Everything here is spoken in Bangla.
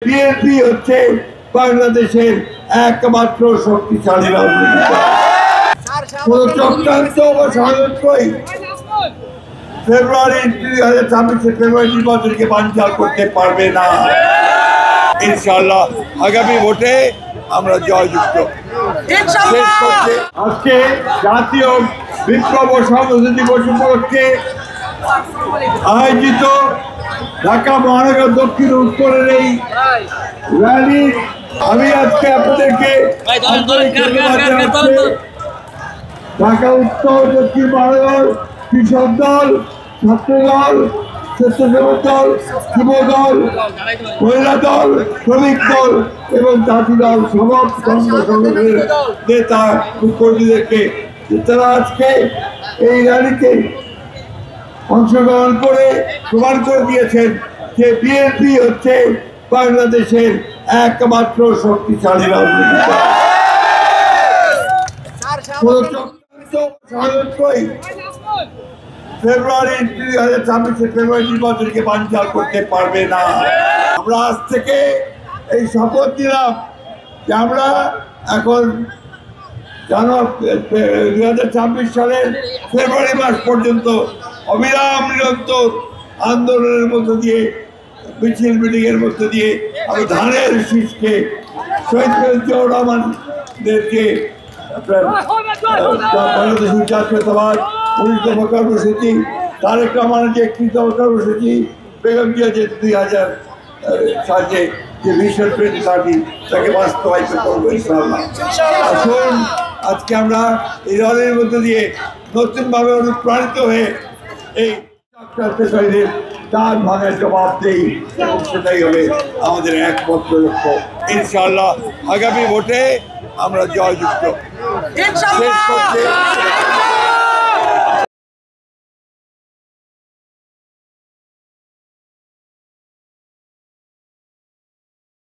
বিএনপি হচ্ছে বাংলাদেশের একমাত্র শক্তিশালী রাজনৈতিক দল। কোন চক্রান্ত বা ষড়যন্ত্রই ফেব্রুয়ারি 2026 নির্বাচনকে বানচাল করতে পারবে না। ইনশাআল্লাহ আগামী ভোটে আমরা জয়যুক্ত। আজকে জাতীয় বিপ্লব ও সংহতি দিবস উপলক্ষে আয়োজিত ঢাকা মহানগর দক্ষিণ উত্তরের এই র্যালি আমি আজকে আপনাদেরকে ঢাকা উত্তর দক্ষিণ মহানগর কৃষক দল, ছাত্র দল, স্বেচ্ছাসেবক দল, যুব দল, মহিলা দল, শ্রমিক দল এবং জাতি দল সব সংগঠনের নেতা কর্মীদেরকে তারা আজকে এই র্যালিতে অংশগ্রহণ করে প্রমাণ করে দিয়েছেন যে বিএনপি হচ্ছে বাংলাদেশের একমাত্র শক্তিশালী রাজনৈতিক দল। ফেব্রুয়ারি 2026 নির্বাচনকে বানচাল করতে পারবে না। আমরা আজ থেকে এই শপথ নিলাম যে আমরা এখন 2026 সালের ফেব্রুয়ারি মাস পর্যন্ত অবিরাম নিরন্তর আন্দোলনের মধ্য দিয়ে, মিছিল মিটিংয়ের মধ্য দিয়ে আমি ধানের শীষকে শহীদ জিয়াউর রহমানদেরকে বাংলাদেশ জাতীয়তাবাদ 19 দফা কর্মসূচি, তারেক রহমানের যে 31 দফা কর্মসূচি, বেগম জিয়া যে 2000 সালে যে ভিশন 2030 তাকে বাস্তবায়িত করবো ইনশাআল্লাহ। আসুন আজকে আমরা এই দলের মধ্য দিয়ে নতুনভাবে অনুপ্রাণিত হয়ে এই চক্রান্তকারীদের তার ভাঙার জবাব দেই এবং সেটাই হবে আমাদের একমাত্র লক্ষ্য। ইনশাআল্লাহ আগামী ভোটে আমরা জয়যুক্ত।